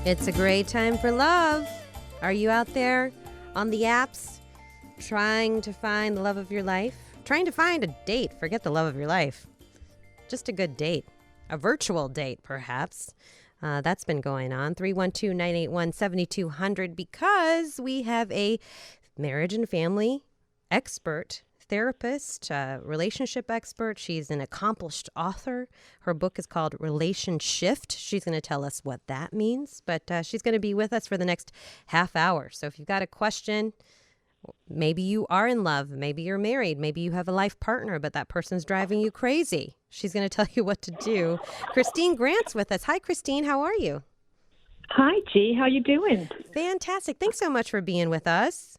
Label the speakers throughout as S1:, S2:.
S1: It's a great time for love. Are you out there on the apps trying to find the love of your life? Trying to find a date. Forget the love of your life. Just a good date. A virtual date, perhaps. That's been going on. 312-981-7200 because we have a marriage and family expert, therapist, relationship expert. She's an accomplished author. Her book is called Relationshift. She's going to tell us what that means, but she's going to be with us for the next half hour. So if you've got a question, maybe you are in love, maybe you're married, maybe you have a life partner, but that person's driving you crazy. She's going to tell you what to do. Kristine Grant's with us. Hi, Kristine. How are you?
S2: Hi, Ji. How you doing?
S1: Fantastic. Thanks so much for being with us.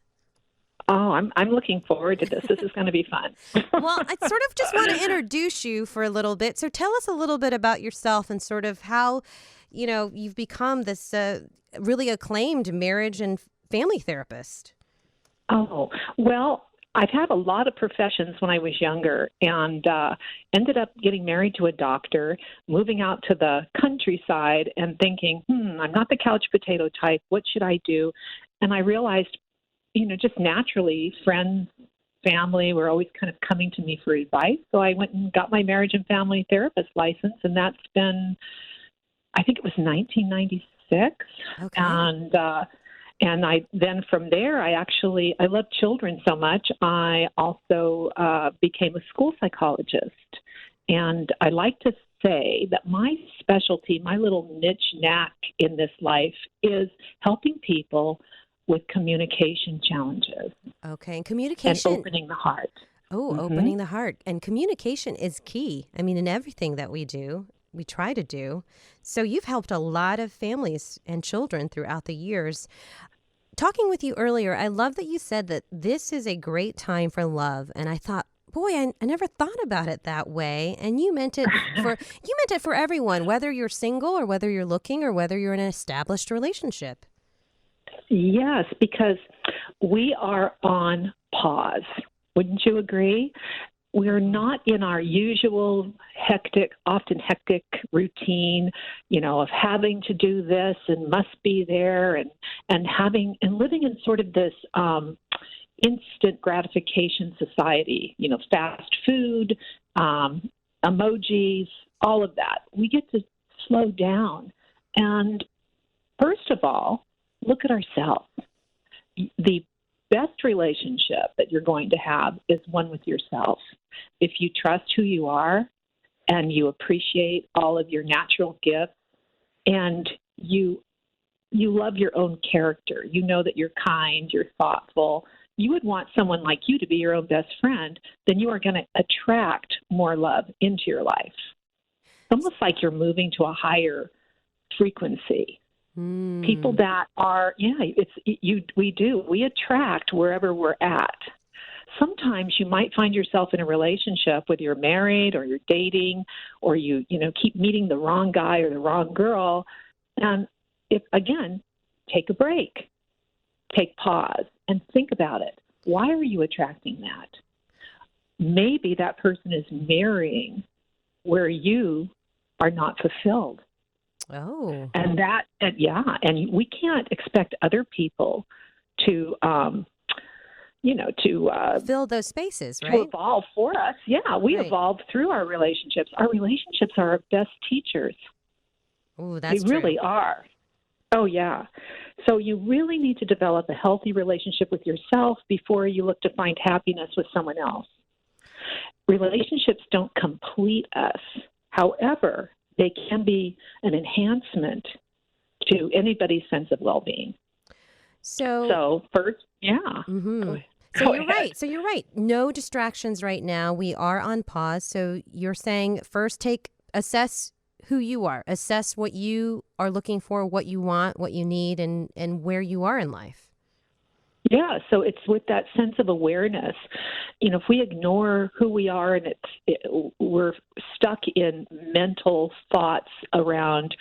S2: Oh, I'm looking forward to this. This is going to be fun.
S1: Well, I sort of just want to introduce you for a little bit. So tell us a little bit about yourself and sort of how, you've become this really acclaimed marriage and family therapist.
S2: Oh, well, I've had a lot of professions when I was younger and ended up getting married to a doctor, moving out to the countryside and thinking, I'm not the couch potato type. What should I do? And I realized, just naturally, friends, family were always kind of coming to me for advice. So I went and got my marriage and family therapist license, and that's been, I think it was 1996.
S1: Okay.
S2: And I then from there, I love children so much. I also became a school psychologist. And I like to say that my specialty, my little niche knack in this life is helping people with communication challenges.
S1: Okay, and communication.
S2: And opening the heart.
S1: Oh, mm-hmm. Opening the heart. And communication is key. I mean, in everything that we do, we try to do. So you've helped a lot of families and children throughout the years. Talking with you earlier, I love that you said that this is a great time for love. And I thought, boy, I never thought about it that way. And you meant it for everyone, whether you're single or whether you're looking or whether you're in an established relationship.
S2: Yes, because we are on pause. Wouldn't you agree? We're not in our usual often hectic routine, of having to do this and must be there and living in sort of this instant gratification society, fast food, emojis, all of that. We get to slow down. And first of all, look at ourselves. The best relationship that you're going to have is one with yourself. If you trust who you are and you appreciate all of your natural gifts and you love your own character, you know that you're kind, you're thoughtful, you would want someone like you to be your own best friend, then you are going to attract more love into your life. It's almost like you're moving to a higher frequency. People that are, we attract wherever we're at. Sometimes you might find yourself in a relationship, whether you're married or you're dating or you keep meeting the wrong guy or the wrong girl. And take a break, take pause and think about it. Why are you attracting that? Maybe that person is marrying where you are not fulfilled.
S1: Oh.
S2: And we can't expect other people to,
S1: fill those spaces, right?
S2: To evolve for us. Yeah, we evolve through our relationships. Our relationships are our best teachers.
S1: Oh, that's
S2: true. They really are. Oh, yeah. So you really need to develop a healthy relationship with yourself before you look to find happiness with someone else. Relationships don't complete us. However, they can be an enhancement to anybody's sense of well-being. So first, yeah.
S1: Mm-hmm. So you're right. No distractions right now. We are on pause. So you're saying first assess who you are, assess what you are looking for, what you want, what you need, and where you are in life.
S2: Yeah, so it's with that sense of awareness. If we ignore who we are and we're stuck in mental thoughts around,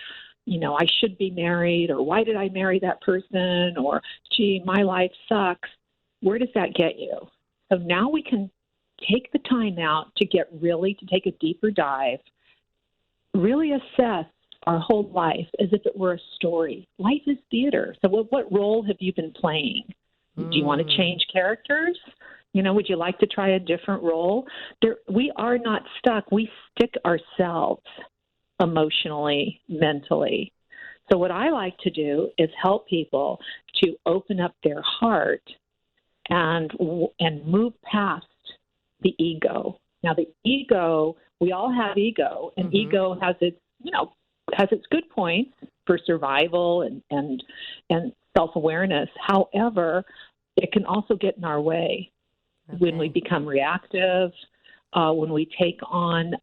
S2: I should be married, or why did I marry that person, or gee, my life sucks, where does that get you? So now we can take the time out to take a deeper dive, really assess our whole life as if it were a story. Life is theater. So what role have you been playing? Do you want to change characters? Would you like to try a different role? We are not stuck. We stick ourselves emotionally, mentally. So what I like to do is help people to open up their heart and move past the ego. Now, the ego, we all have ego, and ego has its good points for survival and self-awareness. However, it can also get in our way when we become reactive, when we take on,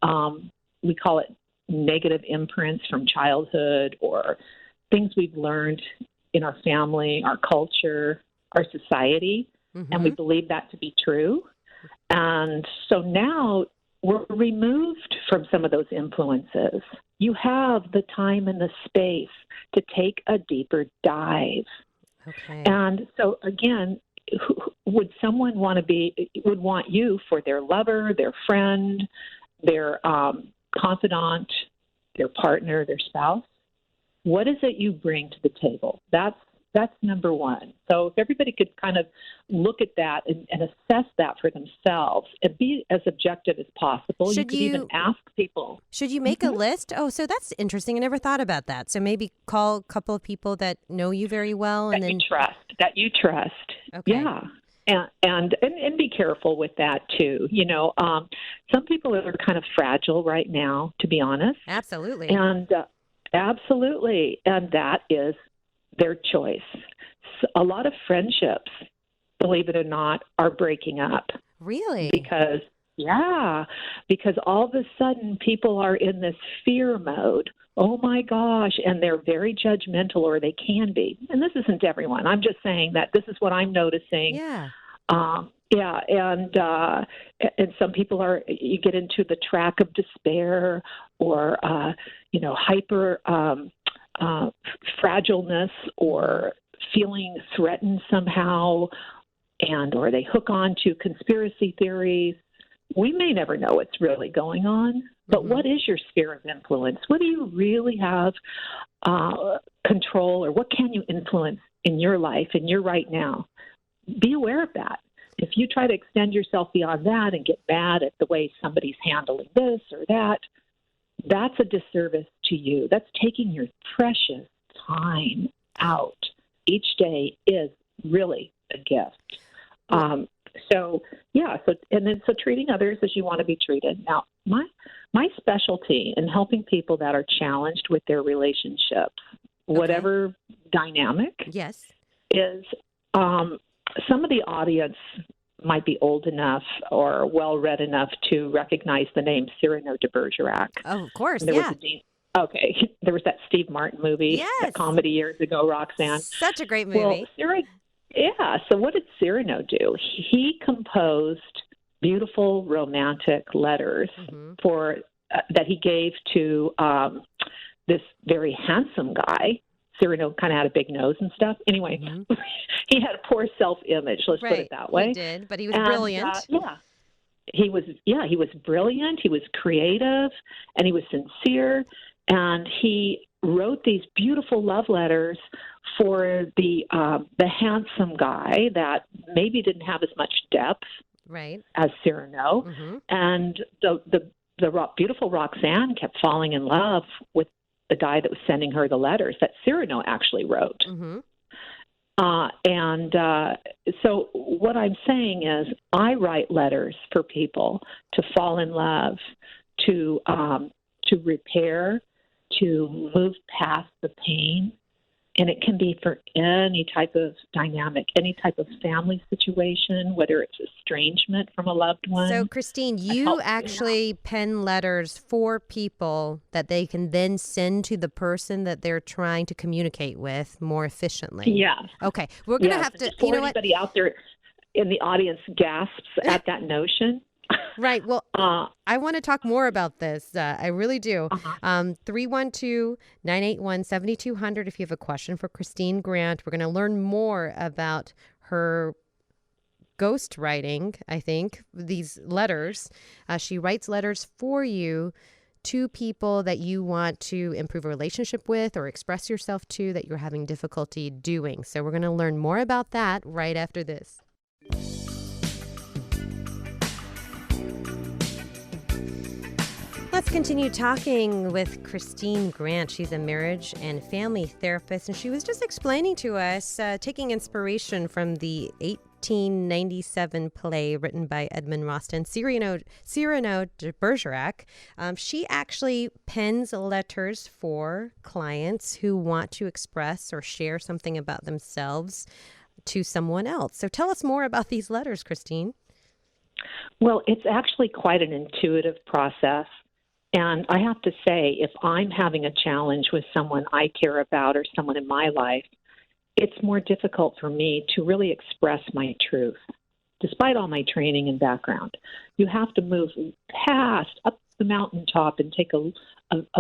S2: we call it negative imprints from childhood or things we've learned in our family, our culture, our society, and we believe that to be true. And so now we're removed from some of those influences. You have the time and the space to take a deeper dive.
S1: Okay.
S2: And so again, would someone would want you for their lover, their friend, their confidant, their partner, their spouse? What is it you bring to the table? That's number one. So if everybody could kind of look at that and assess that for themselves and be as objective as possible. You could even ask people.
S1: Should you make a list? Oh, so that's interesting. I never thought about that. So maybe call a couple of people that know you very well and then
S2: that you trust.
S1: Okay.
S2: Yeah. And be careful with that too. Some people are kind of fragile right now, to be honest.
S1: Absolutely.
S2: And absolutely. And that is their choice. A lot of friendships, believe it or not, are breaking up.
S1: Really?
S2: Because all of a sudden people are in this fear mode. Oh my gosh, and they're very judgmental, or they can be. And this isn't everyone. I'm just saying that this is what I'm noticing.
S1: Yeah.
S2: And some people you get into the track of despair or, hyper fragileness or feeling threatened somehow, or they hook on to conspiracy theories. We may never know what's really going on, but what is your sphere of influence? What do you really have control, or what can you influence in your life, in your right now? Be aware of that. If you try to extend yourself beyond that and get mad at the way somebody's handling this or that, that's a disservice to you. That's taking your precious time out. Each day is really a gift. So treating others as you want to be treated. Now, my specialty in helping people that are challenged with their relationships, whatever dynamic,
S1: yes,
S2: is some of the audience might be old enough or well-read enough to recognize the name Cyrano de Bergerac.
S1: Oh, of course,
S2: there was that Steve Martin movie, that comedy years ago, Roxanne.
S1: Such a great movie.
S2: So what did Cyrano do? He composed beautiful romantic letters for that he gave to this very handsome guy. Cyrano kind of had a big nose and stuff. Anyway, he had a poor self-image, let's put it that way.
S1: He did, but he was brilliant.
S2: He was brilliant, he was creative, and he was sincere, and he wrote these beautiful love letters for the handsome guy that maybe didn't have as much depth as Cyrano. And the beautiful Roxanne kept falling in love with the guy that was sending her the letters that Cyrano actually wrote. So what I'm saying is I write letters for people to fall in love, to repair, to move past the pain. And it can be for any type of dynamic, any type of family situation, whether it's estrangement from a loved one.
S1: So, Kristine, you actually pen letters for people that they can then send to the person that they're trying to communicate with more efficiently.
S2: Yeah.
S1: Okay. We're going to have to,
S2: you know what? Anybody out there in the audience gasps at that notion.
S1: Right. Well, I want to talk more about this. I really do. 312-981-7200 if you have a question for Kristine Grant. We're going to learn more about her ghostwriting, I think, these letters. She writes letters for you two people that you want to improve a relationship with or express yourself to that you're having difficulty doing. So we're going to learn more about that right after this. Let's continue talking with Kristine Grant. She's a marriage and family therapist, and she was just explaining to us, taking inspiration from the 1897 play written by Edmund Rostand, Cyrano de Bergerac. She actually pens letters for clients who want to express or share something about themselves to someone else. So tell us more about these letters, Kristine.
S2: Well, it's actually quite an intuitive process. And I have to say, if I'm having a challenge with someone I care about or someone in my life, it's more difficult for me to really express my truth, despite all my training and background. You have to move past up the mountaintop and take a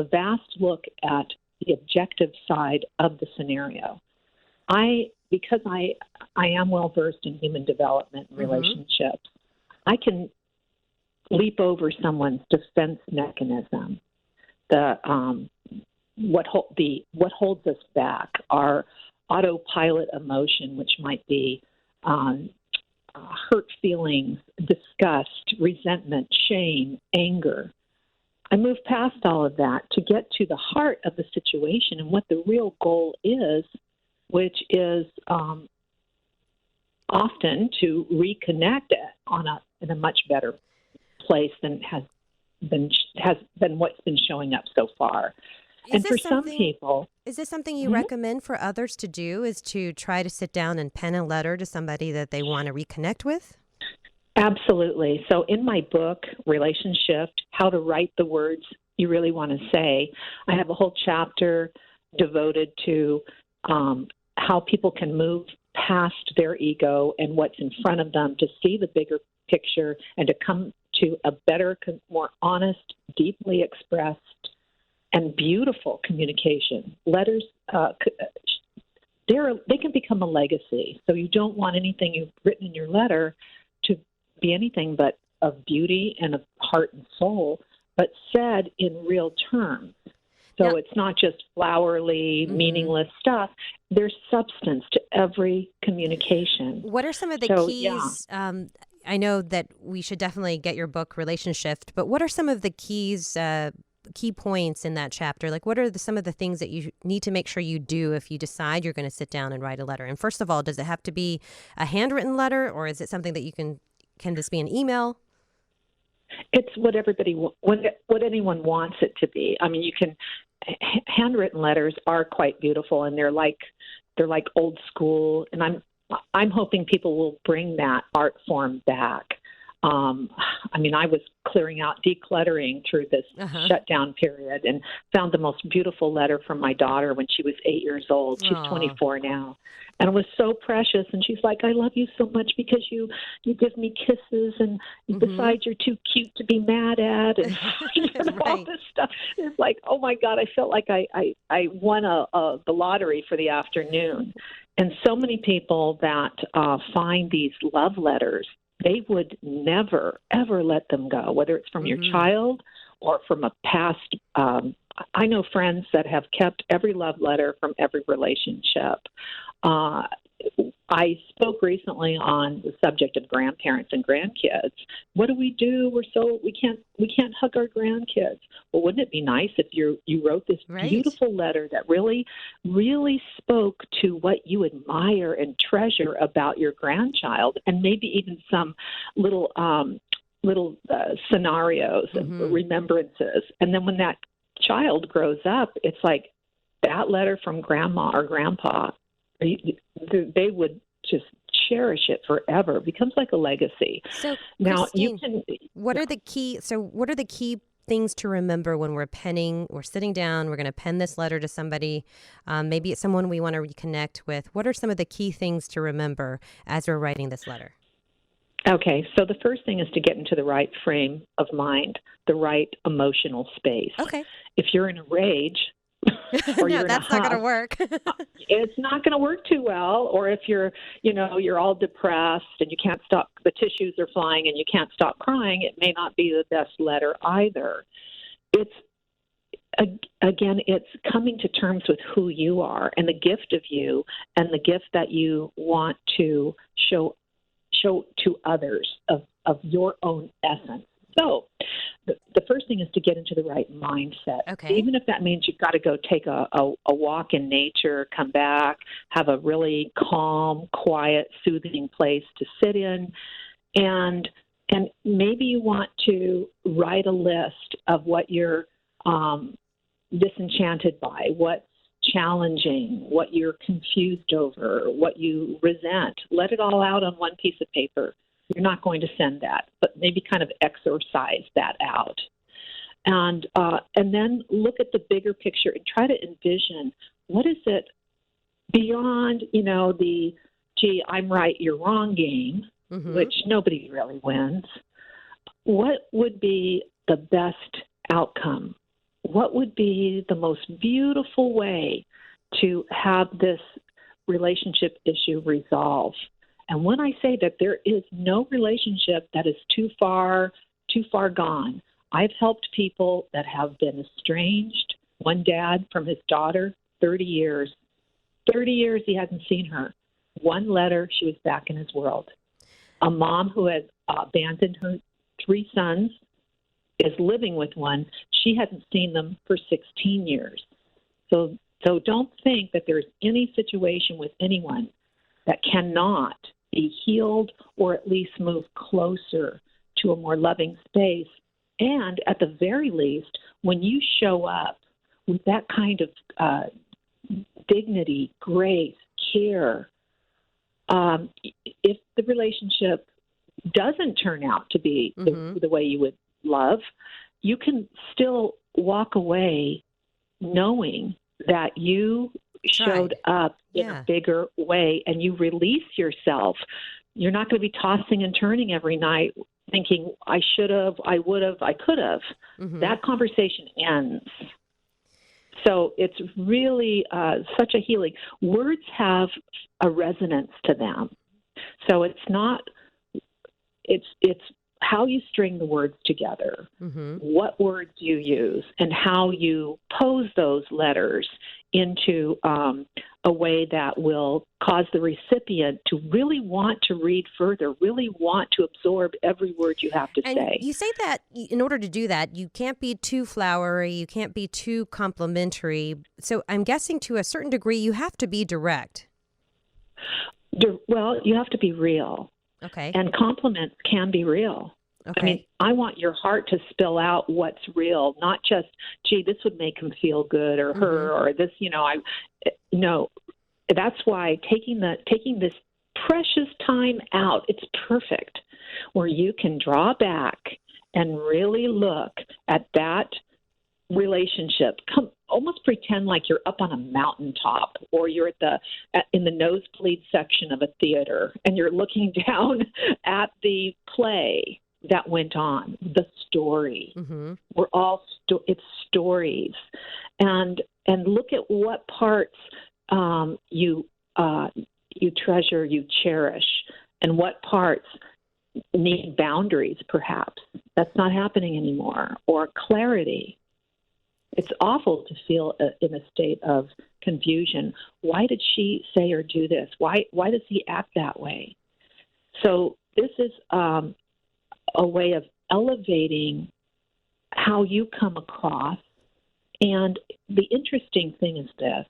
S2: vast look at the objective side of the scenario. Because I am well versed in human development and relationships, I can leap over someone's defense mechanism, what holds us back, our autopilot emotion, which might be hurt feelings, disgust, resentment, shame, anger. I move past all of that to get to the heart of the situation and what the real goal is, which is often to reconnect in a much better place than has been what's been showing up so far. And for some people,
S1: is this something you recommend for others to do, is to try to sit down and pen a letter to somebody that they want to reconnect with?
S2: Absolutely. So in my book, Relationship, How to Write the Words You Really Want to Say, I have a whole chapter devoted to how people can move past their ego and what's in front of them to see the bigger picture and to come to a better, more honest, deeply expressed, and beautiful communication. Letters, they can become a legacy. So you don't want anything you've written in your letter to be anything but of beauty and of heart and soul, but said in real terms. So it's not just flowery, meaningless stuff. There's substance to every communication.
S1: What are some of the keys? Yeah. I know that we should definitely get your book, Relationship, but what are some of the key points in that chapter? Like, what are some of the things that you need to make sure you do if you decide you're going to sit down and write a letter? And first of all, does it have to be a handwritten letter, or is it something that you can this be an email?
S2: It's what anyone wants it to be. I mean, handwritten letters are quite beautiful, and they're like old school, and I'm hoping people will bring that art form back. I was clearing out, decluttering through this shutdown period, and found the most beautiful letter from my daughter when she was 8 years old. She's 24 now. And it was so precious. And she's like, I love you so much because you give me kisses, and besides, you're too cute to be mad at, and all this stuff. It's like, oh my God, I felt like I won the lottery for the afternoon. And so many people that find these love letters, they would never, ever let them go, whether it's from your child or from a past. I know friends that have kept every love letter from every relationship. I spoke recently on the subject of grandparents and grandkids. What do? We can't hug our grandkids. Well, wouldn't it be nice if you wrote this beautiful letter that really, really spoke to what you admire and treasure about your grandchild, and maybe even some little scenarios and remembrances. And then when that child grows up, it's like that letter from grandma or grandpa. They would just cherish it forever. It becomes like a legacy.
S1: So
S2: now,
S1: Kristine, what are the key things to remember when we're sitting down, we're going to pen this letter to somebody, maybe it's someone we want to reconnect with? What are some of the key things to remember as we're writing this letter?
S2: Okay, so the first thing is to get into the right frame of mind, the right emotional space.
S1: Okay.
S2: If you're in a rage, or
S1: no, that's not going to work.
S2: It's not going to work too well. Or if you're all depressed and you can't stop, the tissues are flying and you can't stop crying, it may not be the best letter either. It's again, it's coming to terms with who you are and the gift of you and the gift that you want to show to others of your own essence. So the first thing is to get into the right mindset.
S1: Okay.
S2: Even if that means you've got to go take a walk in nature, come back, have a really calm, quiet, soothing place to sit in, and maybe you want to write a list of what you're disenchanted by, what's challenging, what you're confused over, what you resent. Let it all out on one piece of paper. You're not going to send that, but maybe kind of exorcise that out. And then look at the bigger picture and try to envision, what is it beyond, the, gee, I'm right, you're wrong game, which nobody really wins. What would be the best outcome? What would be the most beautiful way to have this relationship issue resolve? And when I say that there is no relationship that is too far gone, I've helped people that have been estranged. One dad from his daughter, 30 years. 30 years he hadn't seen her. One letter, she was back in his world. A mom who had abandoned her 3 sons is living with one. She hadn't seen them for 16 years. So don't think that there's any situation with anyone that cannot be healed or at least move closer to a more loving space. And at the very least, when you show up with that kind of dignity, grace, care, if the relationship doesn't turn out to be the way you would love, you can still walk away knowing that you showed up in a bigger way and you release yourself. You're not going to be tossing and turning every night thinking, I should have, I would have, I could have. That conversation ends. So it's really such a healing. Words have a resonance to them. So it's how you string the words together, what words you use, and how you pose those letters into a way that will cause the recipient to really want to read further, really want to absorb every word you have to say.
S1: You say that in order to do that, you can't be too flowery, you can't be too complimentary. So I'm guessing to a certain degree, you have to be direct.
S2: Well, you have to be real.
S1: Okay.
S2: And compliments can be real.
S1: Okay.
S2: I mean, I want your heart to spill out what's real, not just, gee, this would make him feel good or her or this, no. That's why taking this precious time out, it's perfect, where you can draw back and really look at that relationship. Almost pretend like you're up on a mountaintop, or you're in the nosebleed section of a theater, and you're looking down at the play that went on, the story. We're all it's stories, and look at what parts you treasure, you cherish, and what parts need boundaries. Perhaps that's not happening anymore, or clarity. It's awful to feel in a state of confusion. Why did she say or do this? Why does he act that way? So this is a way of elevating how you come across. And the interesting thing is this.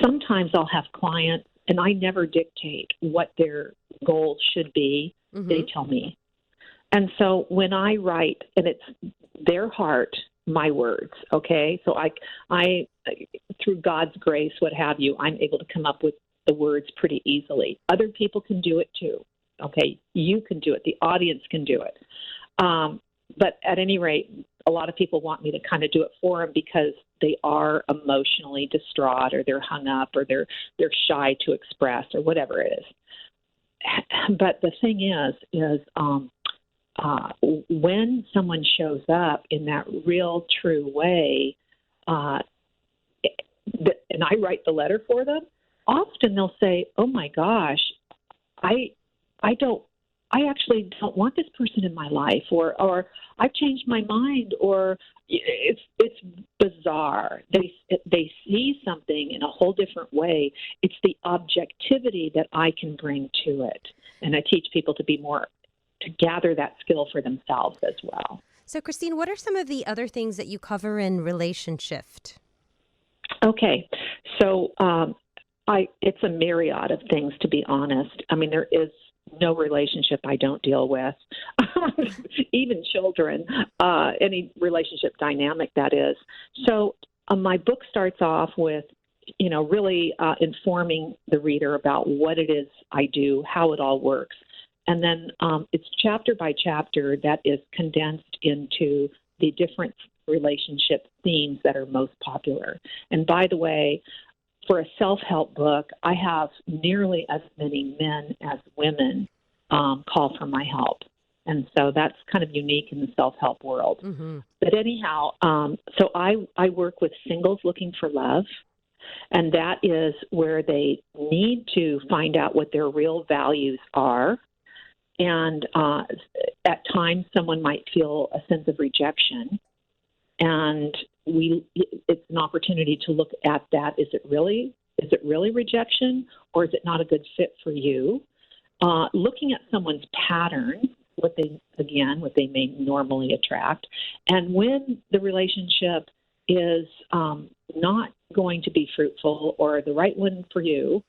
S2: Sometimes I'll have clients, and I never dictate what their goals should be. They tell me. And so when I write, and it's their heart, my words, okay? So I through God's grace, what have you, I'm able to come up with the words pretty easily. Other people can do it too, okay? You can do it. The audience can do it. But at any rate, a lot of people want me to kind of do it for them because they are emotionally distraught, or they're hung up, or they're shy to express, or whatever it is. But the thing is when someone shows up in that real, true way, and I write the letter for them, often they'll say, "Oh my gosh, I I actually don't want this person in my life, or I've changed my mind, or it's bizarre. They see something in a whole different way. It's the objectivity that I can bring to it, and I teach people to gather that skill for themselves as well.
S1: So, Kristine, what are some of the other things that you cover in Relationship?
S2: Okay, so it's a myriad of things, to be honest. I mean, there is no relationship I don't deal with, even children, any relationship dynamic that is. So my book starts off with, really informing the reader about what it is I do, how it all works. And then it's chapter by chapter that is condensed into the different relationship themes that are most popular. And by the way, for a self-help book, I have nearly as many men as women call for my help. And so that's kind of unique in the self-help world. Mm-hmm. But anyhow, so I work with singles looking for love, and that is where they need to find out what their real values are. And at times, someone might feel a sense of rejection, and it's an opportunity to look at that. Is it really rejection, or is it not a good fit for you? Looking at someone's patterns, what they may normally attract, and when the relationship is not going to be fruitful or the right one for you,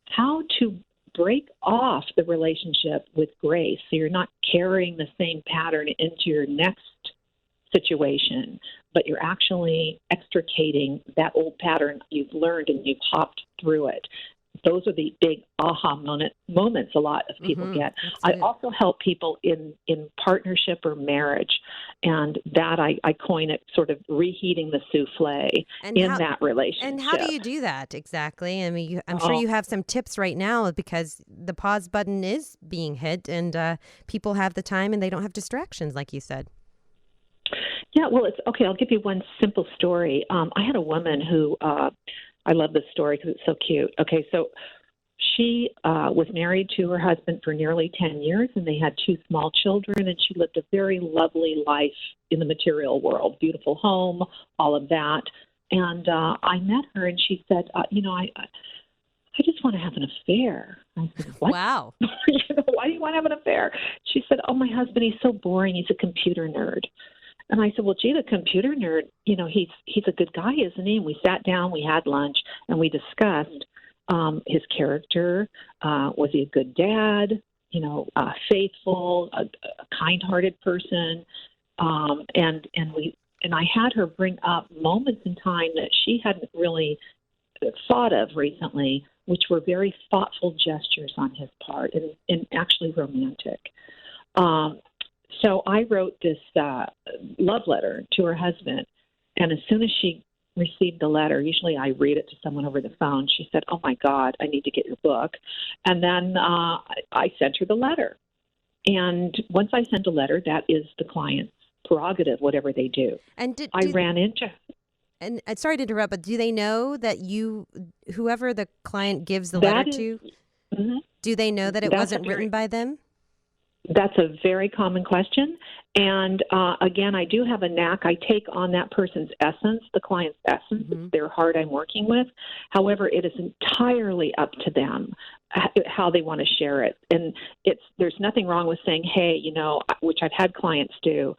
S2: how to break off the relationship with grace so you're not carrying the same pattern into your next situation, but you're actually extricating that old pattern you've learned and you've hopped through it. Those are the big aha moments a lot of people get. I also help people in partnership or marriage, and that I coin it sort of reheating the souffle that relationship.
S1: And how do you do that exactly? I mean, I'm sure you have some tips right now, because the pause button is being hit, and people have the time and they don't have distractions, like you said.
S2: Yeah, well, it's okay. I'll give you one simple story. I had a woman who, I love this story because it's so cute. Okay, so she was married to her husband for nearly 10 years, and they had 2 small children, and she lived a very lovely life in the material world, beautiful home, all of that. And I met her, and she said, I just want to have an affair. I said, what?
S1: Wow.
S2: Why do you want to have an affair? She said, oh, my husband, he's so boring. He's a computer nerd. And I said, well, gee, the computer nerd, he's a good guy, isn't he? And we sat down, we had lunch, and we discussed his character. Was he a good dad? Faithful, a kind-hearted person. And I had her bring up moments in time that she hadn't really thought of recently, which were very thoughtful gestures on his part and actually romantic. So I wrote this love letter to her husband, and as soon as she received the letter, usually I read it to someone over the phone, she said, oh, my God, I need to get your book. And then I sent her the letter. And once I send a letter, that is the client's prerogative, whatever they do.
S1: And
S2: ran into...
S1: And sorry to interrupt, but do they know that whoever the client gives the letter to, do they know that it wasn't written by them?
S2: That's a very common question. And again, I do have a knack. I take on that person's essence, the client's essence. It's their heart I'm working with. However, it is entirely up to them how they want to share it. And there's nothing wrong with saying, hey, which I've had clients do,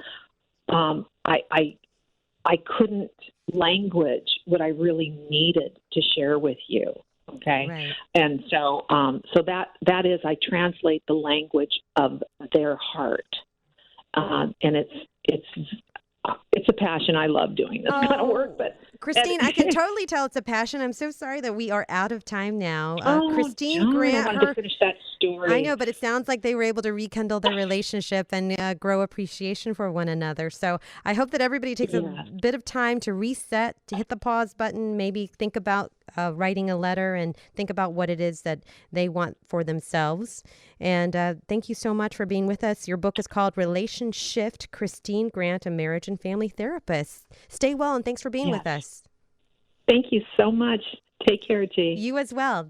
S2: I couldn't language what I really needed to share with you. Okay. Right. And so that is, I translate the language of their heart. And it's a passion. I love doing this kind of work, but
S1: Kristine, I can totally tell it's a passion. I'm so sorry that we are out of time now. Kristine Grant,
S2: I wanted to finish that story.
S1: I know, but it sounds like they were able to rekindle their relationship and grow appreciation for one another. So I hope that everybody takes a bit of time to reset, to hit the pause button, maybe think about writing a letter and think about what it is that they want for themselves. And thank you so much for being with us. Your book is called Relationship, Kristine Grant, a marriage and family therapist. Stay well, and thanks for being with us.
S2: Thank you so much. Take care, Ji.
S1: You as well.